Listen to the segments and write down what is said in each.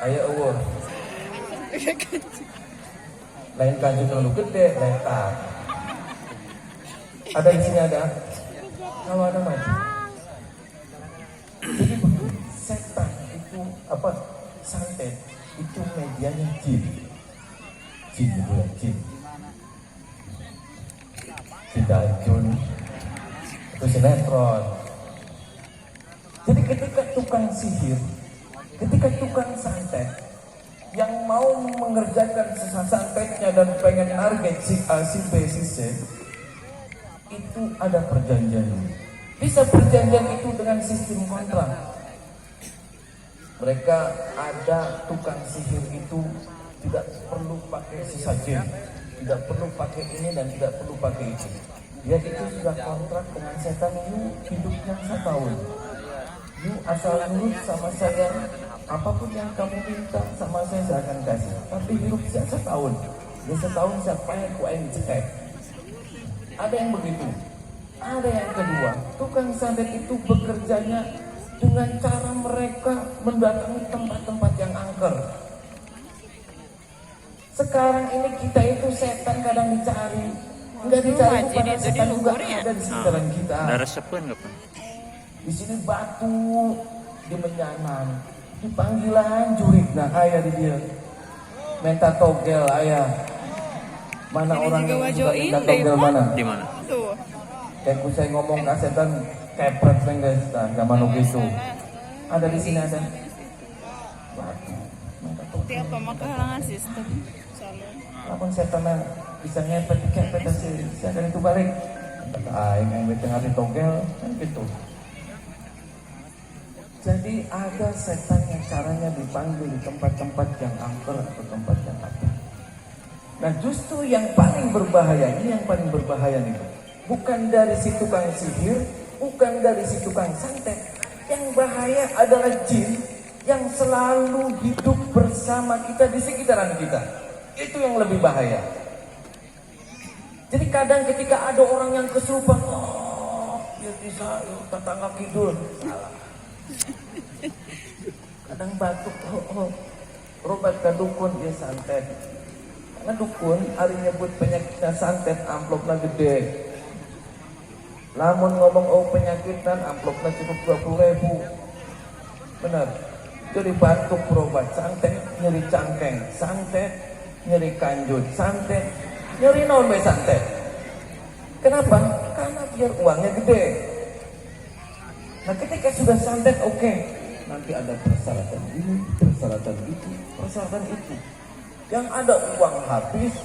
Ayo Allah. Lain kanjut terlalu gede, letak. Ada di sini ada. Kalau ada maju. Jadi begini, setan itu apa? Santet itu medianya jin. Jin itu ya, jin. Jin dajun. Itu sinetron. Jadi ketika tukang sihir, ketika tukang santet yang mau mengerjakan santetnya dan pengen target si A, si B, si C, itu ada perjanjian. Bisa perjanjian itu dengan sistem kontrak. Mereka ada tukang sihir itu tidak perlu pakai sesajen, tidak perlu pakai ini dan tidak perlu pakai itu. Dia itu sudah kontrak dengan setan, you hidupnya 1 tahun. You asal nurut sama saya, apapun yang kamu minta sama saya akan kasih. Tapi hidup saya 1 tahun. Ya 1 tahun siapa yang kuain cetek. Ada yang begitu. Ada yang kedua, tukang santet itu bekerjanya dengan cara mereka mendatangi tempat-tempat yang angker. Sekarang ini kita itu setan kadang dicari, enggak dicari bukan setan juga ada di sekitaran kita. Ada resepan nggak Pak? Di sini batu, di Menyanan, dipanggilan jurik, nah ayah di dia, minta togel ayah. Mana ini orang yang sudah minta togel mana? Di mana? Tuh. Kayak saya ngomong kasetan kepret guys, zaman gitu. Ada di sini ada. Batu, minta togel. Tiap maka halangan sistem. Namun setan bisa ngepet kepet saya akan itu balik. Aing yang tengah di togel kan gitu. Jadi ada setan yang caranya dipanggil di tempat-tempat yang angker atau tempat yang apa. Nah justru yang paling berbahaya, ini yang paling berbahaya nih, bukan dari si tukang sihir, bukan dari si tukang santet. Yang bahaya adalah jin yang selalu hidup bersama kita di sekitaran kita. Itu yang lebih bahaya. Jadi kadang ketika ada orang yang kesurupan, oh ya bisa, tetangga kidul, salah. Kadang batuk, robat ke dukun dia santet. Karena dukun hari nyebut penyakitnya santet, amplopnya gede. Lamun ngomong penyakitnya amplopnya cukup 20.000. Benar. Jadi batuk berobat santet, nyeri cangkeng santet, nyeri kanjut santet, nyeri naon be santet. Kenapa? Karena biar uangnya gede. Nah ketika sudah santet oke. Nanti ada persyaratan ini, persyaratan itu, persyaratan itu. Yang ada uang habis,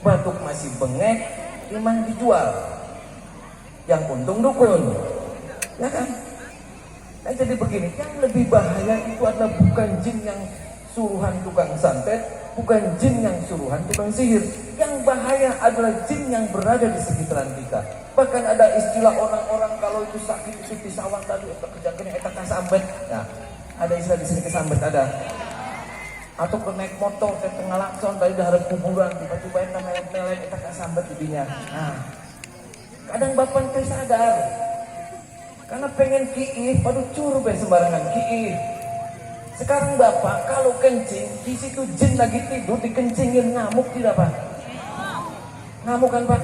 batuk masih bengek, memang dijual. Yang untung dukun, ya kan? Nah, jadi begini, yang lebih bahaya itu adalah bukan jin yang suruhan tukang santet, bukan jin yang suruhan tukang sihir. Yang bahaya adalah jin yang berada di sekitaran kita. Bahkan ada istilah orang-orang kalau itu sakit itu pisawang tadi atau kejangkauan eta kasambet. Nah, ada istilah di sini kesambet ada. Atau ke naik motor ke tengah lakson tadi udah ada kuburan tiba-tiba eta melet-melet eta kasambet didinya. Nah, kadang bapak teh sadar. Karena pengen kiih, padu curu be sembarangan kiih. Sekarang bapak kalau kencing di situ jin lagi tidur dikencingin ngamuk tidak Pak? Ngamuk kan Pak?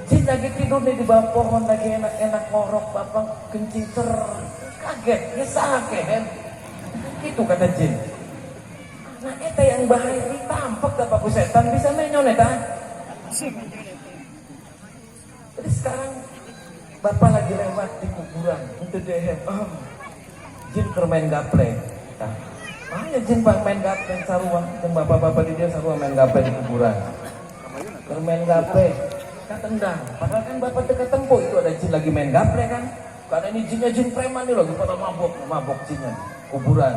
Jin lagi tidur nih di bawah pohon lagi enak-enak ngorok, bapak kencing kaget, ya sakit. Itu kata jin. Nah itu yang bahaya, ditampak tak Pak setan bisa menyon eta. Jadi sekarang bapak lagi lewat di kuburan, untuk dehem, jin kermain gaple. Nah, makanya jin Pak main gaple sarua, yang bapak-bapak di dia sarua main gaple di kuburan. Kermain gaple. Tendang, padahal kan bapak dekat tempo itu ada jin lagi main gaple kan. Karena ini jinnya jin preman nih lagi pada mabok jinnya kuburan.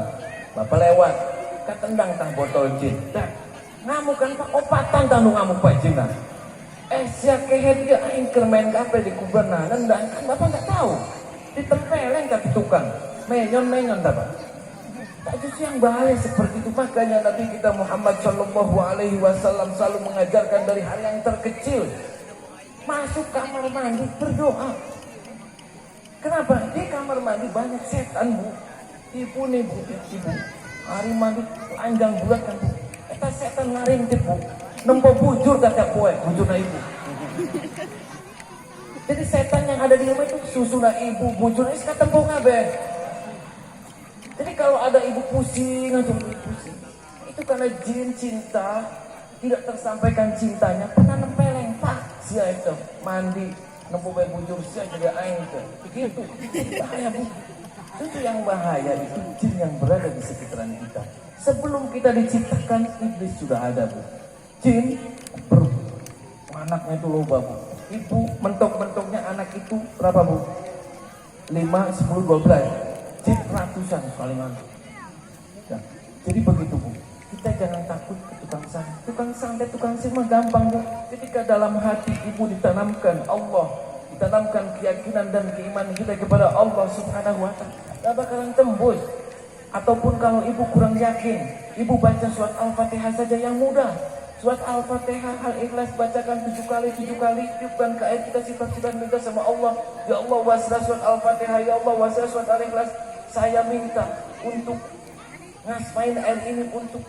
Bapak lewat, ketendang tang botol jin. Dah, ngamuk kan Pak, opatan tang ngamuk Pak jin nah. Siap kehet dia aing keur main gaple di kuburan nah, nendang kan bapak nggak tahu. Ditempelin kaki tukang, menyon dah Pak. Tak justru yang bahaya seperti itu, makanya Nabi kita Muhammad Shallallahu Alaihi Wasallam selalu mengajarkan dari hal yang terkecil. Masuk kamar mandi berdoa. Kenapa? Di kamar mandi banyak setan Bu. Ibu nih bu, ibu hari mandi panjang bulat kan bu. Eta setan ngaringkit bu, nempo bujur kata poe, bujurna ibu. Jadi setan yang ada di rumah itu susuna ibu, bujurnya kata tempo ngabe. Jadi kalau ada ibu pusing aja pusing, itu karena jin cinta tidak tersampaikan cintanya, pernah nempeleng pak sia itu mandi nempo bae bujur sia jadi aing itu. Begitu bahaya bu. Itu yang bahaya, itu jin yang berada di sekitaran kita. Sebelum kita diciptakan, iblis sudah ada bu. Jin anaknya itu loba bu. Ibu mentok-mentoknya anak itu berapa bu? 5, 10, 12. Jin ratusan paling aneh. Nah, jadi begitu bu. Kita jangan takut ke tukang santet. Tukang santet, tukang sihir mah gampang bu. Ketika dalam hati ibu ditanamkan Allah, ditanamkan keyakinan dan keimanan kita kepada Allah Subhanahu wa Ta'ala, gak bakalan tembus. Ataupun kalau ibu kurang yakin, ibu baca surat Al-Fatihah saja yang mudah. Surat Al-Fatihah, Al-Ikhlas bacakan 7 kali, tiupkan ke air kita sifat-sifat minta sama Allah. Ya Allah wasrah surat Al-Fatihah, ya Allah wasrah surat Al-Ikhlas. Saya minta untuk ngasmain air ini untuk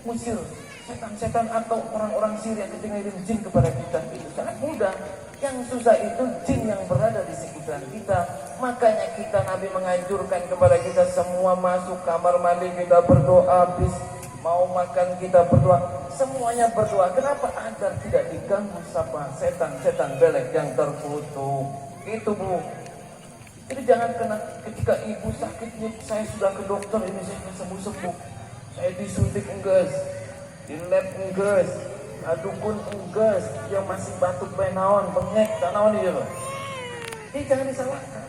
musir setan-setan atau orang-orang sihir yang ketinggalan jin kepada kita. Itu sangat mudah. Yang susah itu jin yang berada di sekitar kita. Makanya kita Nabi menganjurkan kepada kita semua masuk kamar mandi kita berdoa, habis mau makan kita berdoa, semuanya berdoa. Kenapa? Agar tidak diganggu sama setan-setan belek yang terkutuk. Itu bu. Jadi jangan kena ketika ibu sakit, saya sudah ke dokter ini saya sembuh-sembuh. Saya disuntik enggas, di lab enggas, dukun enggas, yang masih batuk penaon, bengek, tanaon dia loh. Jadi jangan disalahkan.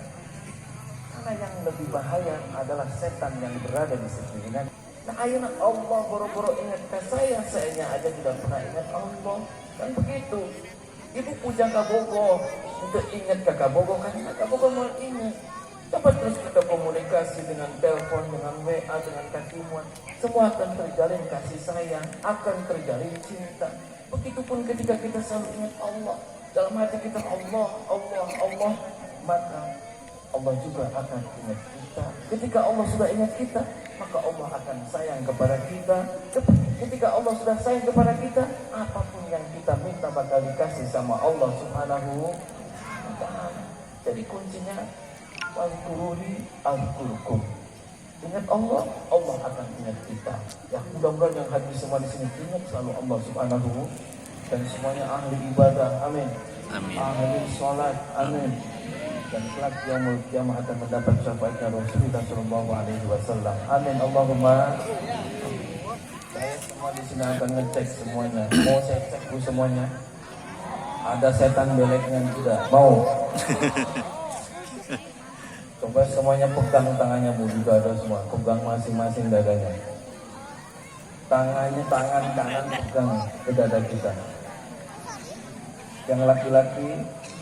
Karena yang lebih bahaya adalah setan yang berada di sekeliling. Nah ayeuna Allah boro-boro ingat ke saya aja tidak pernah ingat Allah. Kan begitu. Ibu puja kabogo, untuk ingat ke kabogo kan kabogo mau ingat. Coba terus kita komunikasi dengan telepon, dengan WA, dengan katimuan. Semua akan terjalin kasih sayang, akan terjalin cinta. Begitupun ketika kita selalu ingat Allah. Dalam hati kita Allah, maka Allah juga akan ingat kita. Ketika Allah sudah ingat kita, maka Allah akan sayang kepada kita. Ketika Allah sudah sayang kepada kita, apapun yang kita minta bakal dikasih sama Allah Subhanahu wa Ta'ala. Jadi kuncinya Wazkuruni azkurkum. Ingat Allah, Allah akan ingat kita. Ya mudah-mudahan yang hadir semua di sini ingat selalu Allah Subhanahu, dan semuanya ahli ibadah, amin. Amin. Ahli sholat, amin. Dan kelak yaumul qiyamah akan mendapat syafaatnya Rasulullah Shallallahu Alaihi Wasallam. Amin. Allahumma. Saya semua di sini akan ngecek semuanya. Mau saya cek bu semuanya. Ada setan beleknya tidak? Mau? Coba semuanya pegang tangannya bu, juga ada semua. Pegang masing-masing dadanya. Tangan kanan pegang ke dada kita. Yang laki-laki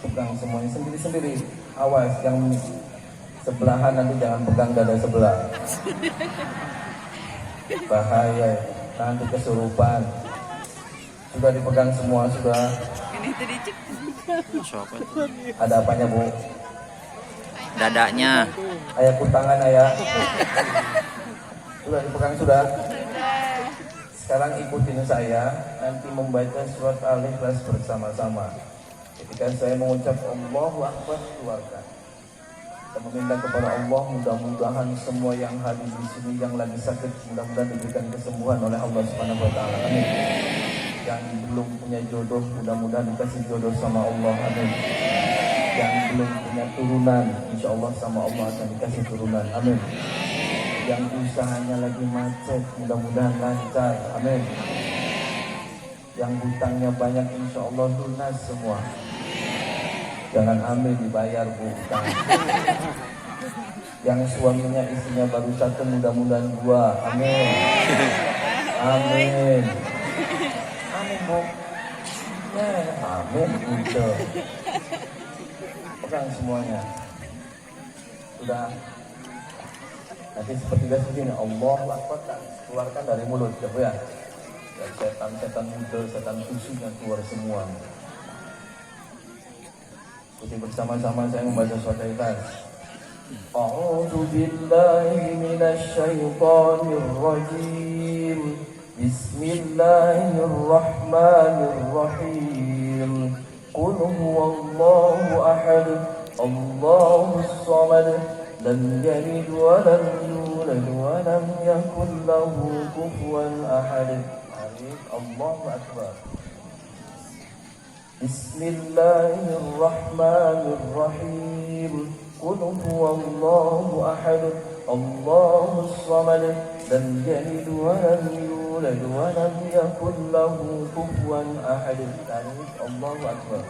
pegang semuanya sendiri-sendiri. Awas, yang sebelahan nanti jangan pegang dada sebelah. Bahaya, nanti kesurupan. Sudah dipegang semua, sudah. Ada apanya bu? Dadanya. Ayah tangan ayah. Sudah dipegang sudah. Sekarang ikutin saya, nanti membaca surat Al-Ikhlas bersama-sama. Ketika saya mengucap Allahu Akbar, keluarkan. Kita meminta kepada Allah, mudah-mudahan semua yang hadir di sini yang lagi sakit, mudah-mudahan diberikan kesembuhan oleh Allah Subhanahu wa Ta'ala. Amin. Yang belum punya jodoh, mudah-mudahan dikasih jodoh sama Allah. Amin. Yang belum punya turunan, insya Allah sama Allah akan dikasih turunan. Amin. Yang usahanya lagi macet, mudah-mudahan lancar. Amin. Yang hutangnya banyak, insya Allah lunas semua. Jangan ambil dibayar bu hutang. Yang suaminya istrinya baru satu, mudah-mudahan 2. Amin. Amin. Amin bu. Ya, amin itu. Pegang semuanya. Sudah. Nanti seperti begini, Allah Akbar, keluarkan dari mulut, ya. Dan setan-setan muda, setan tusuknya keluar semua. Ikuti bersama-sama saya membaca surat Al-Ikhlas. A'udzu billahi minasy syaithanir rajim. Bismillahirrahmanirrahim. Qul huwallahu ahad, Allahus samad, lam yalid wa lam yulad wa lam yakul lahu kufuwan ahad. Allahu akbar. Bismillahirrahmanirrahim. Qul huwallahu ahad, Allahus samad, lam yalid wa lam yulad wa lam yakul lahu kufuwan ahad. Allahu akbar.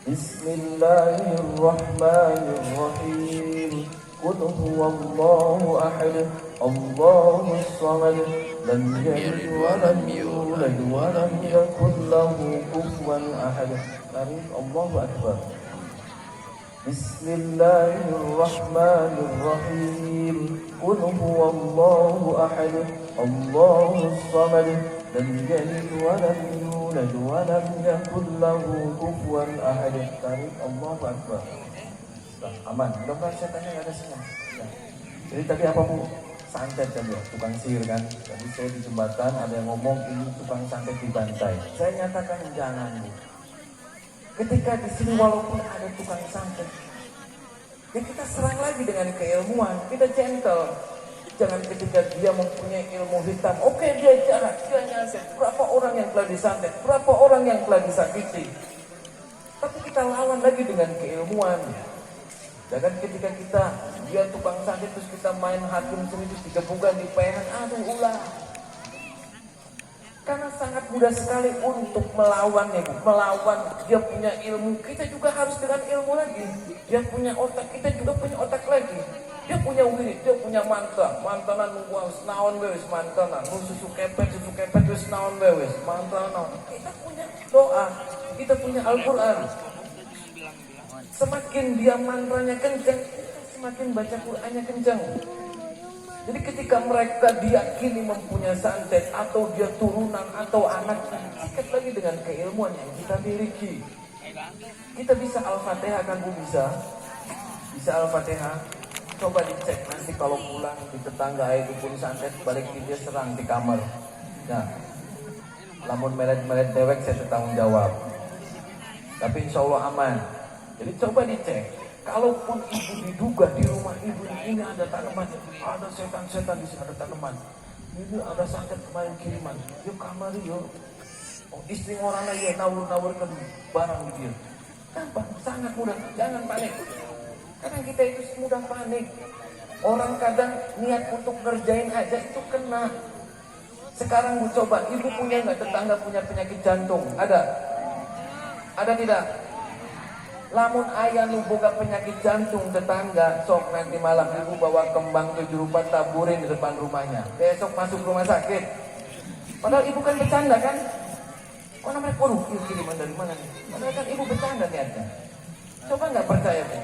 Bismillahirrahmanirrahim. Qul huwallahu ahad, Allahus samad, lam yalid wa lam yulad wa lam yakul lahu kufuwan ahad. Allahu akbar. Bismillahirrahmanirrahim. Qul huwallahu ahad, Allahus samad, lam yalid wa lam yulad wa lam yakul lahu kufuwan ahad. Allahu akbar. Aman, mudah-mudahan setannya nggak ada semua. Jadi tadi apa Bu? Santet kan ya, tukang sihir kan. Tadi saya di jembatan ada yang ngomong ini tukang santet dibantai. Saya nyatakan jangan Bu. Ketika di sini walaupun ada tukang santet, ya kita serang lagi dengan keilmuan. Kita gentle. Jangan ketika dia mempunyai ilmu hitam, oke dia jahat, dia nyantet. Berapa orang yang telah disantet, berapa orang yang telah disakiti. Tapi kita lawan lagi dengan keilmuan. Jangan ketika dia tukang santet terus kita main hakim sendiri digebukan di pehan, aduh ulah. Karena sangat mudah sekali untuk melawannya, melawan dia punya ilmu, kita juga harus dengan ilmu lagi. Dia punya otak, kita juga punya otak lagi. Dia punya wirid, dia punya mantanan nungguang senaon wewes mantanan, susu kepet wes senaon wewes mantanan. Kita punya doa, kita punya Al-Quran. Semakin dia mantranya kencang, semakin baca Qur'annya kencang. Jadi ketika mereka diyakini mempunyai santet atau dia turunan atau anak, sikat lagi dengan keilmuan yang kita miliki. Kita bisa Al-Fatihah kan Bu, bisa Al-Fatihah. Coba dicek nanti kalau pulang di tetangga itu pun santet, balik dia serang di kamar. Nah, lamun melet-melet dewek saya bertanggung jawab. Tapi insya Allah aman. Jadi coba dicek. Kalaupun ibu diduga di rumah ibu ini ada tanaman, ada setan-setan di sini, ada tanaman. Ini ada santet kemarin kiriman. Yuk kamar yuk. Oh, istri orang lagi nawur-nawurkan barang dia. Gampang, sangat mudah. Jangan panik. Kadang kita itu mudah panik. Orang kadang niat untuk ngerjain aja itu kena. Sekarang Bu coba, ibu punya nggak tetangga punya penyakit jantung? Ada? Ada tidak? Lamun ayah nu boga penyakit jantung tetangga, sok nanti malam ibu bawa kembang 7 rupa taburin di depan rumahnya. Besok masuk rumah sakit. Padahal ibu kan bercanda kan? Kok namanya waduh kiriman dari mana nih? Padahal kan ibu bercanda niatnya. Coba nggak percaya Bu?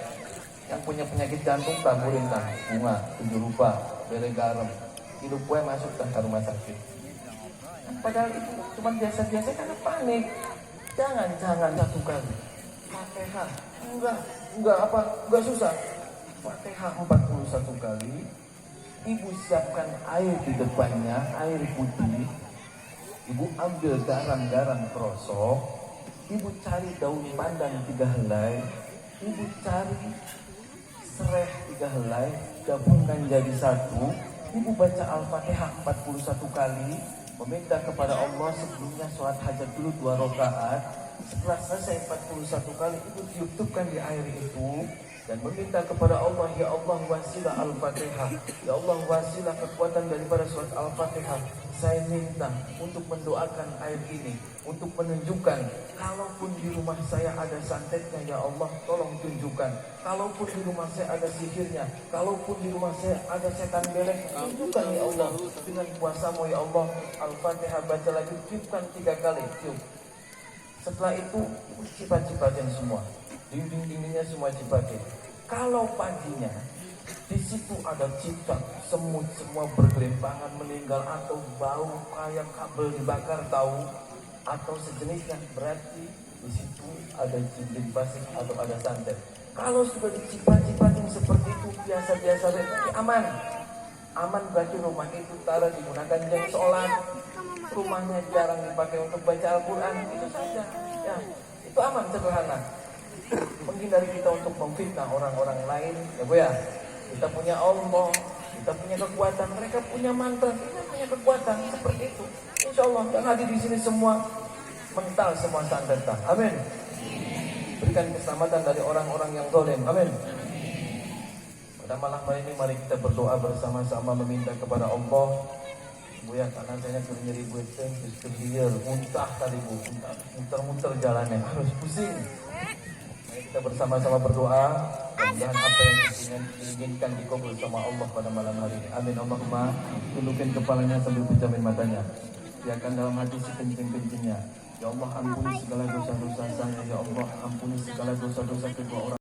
Yang punya penyakit jantung taburin lah bunga 7 rupa, bere garam. Hidup gue masuk ke rumah sakit. Padahal itu cuma biasa-biasa karena panik. Jangan satu kali. Fatihah, enggak susah. Fatihah 41 kali. Ibu siapkan air di depannya, air putih. Ibu ambil garam krosok. Ibu cari daun pandan 3 helai. Ibu cari sereh 3 helai, gabungkan jadi satu. Ibu baca Al-Fatihah 41 kali. Meminta kepada Allah sebelumnya sholat hajat dulu 2 rakaat. Setelah selesai 41 kali ibu tiupkan di air itu dan meminta kepada Allah, ya Allah wasilah Al-Fatihah, ya Allah wasilah kekuatan daripada surat Al-Fatihah. Saya minta untuk mendoakan air ini, untuk menunjukkan kalaupun di rumah saya ada santetnya, ya Allah tolong tunjukkan. Kalaupun di rumah saya ada sihirnya, kalaupun di rumah saya ada setan belek, tunjukkan ya Allah dengan kuasamu ya Allah. Al-Fatihah baca lagi, tiupkan 3 kali, tiup. Setelah itu cipat-cipatin semua, dinding-dindingnya semua cipatin. Kalau paginya di situ ada cicak, semut semua bergelimpangan meninggal atau bau kayak kabel dibakar tahu atau sejenisnya, berarti di situ ada jin pasik atau ada santet. Kalau sudah dicipat-cipatin seperti itu biasa-biasa saja, aman. Aman berarti rumah itu taruh digunakan jam sholat, rumahnya jarang dipakai untuk baca Al-Quran, itu saja. Ya, itu aman, sederhana. Menghindari kita untuk memfitnah orang-orang lain, ya Bu ya. Kita punya Allah, kita punya kekuatan, mereka punya mantra, kita punya kekuatan seperti itu. Insya Allah, dan hadir di sini semua mental semua santet. Amin. Berikan keselamatan dari orang-orang yang zalim. Amin. Pada malam hari ini mari kita berdoa bersama-sama meminta kepada Allah. Bu ya, karena saya nyeri bueteng, kedir, muntah tadi Bu, muter-muter jalannya, harus pusing. Mari kita bersama-sama berdoa. Mudah-mudahan apa yang diinginkan dikabul sama Allah pada malam hari ini. Amin. Allahumma, tundukkan kepalanya sambil penjamin matanya. Biarkan dalam hati sekencing-kencingnya. Ya Allah, ampuni segala dosa-dosa saya. Ya Allah, ampuni segala dosa-dosa kedua orang.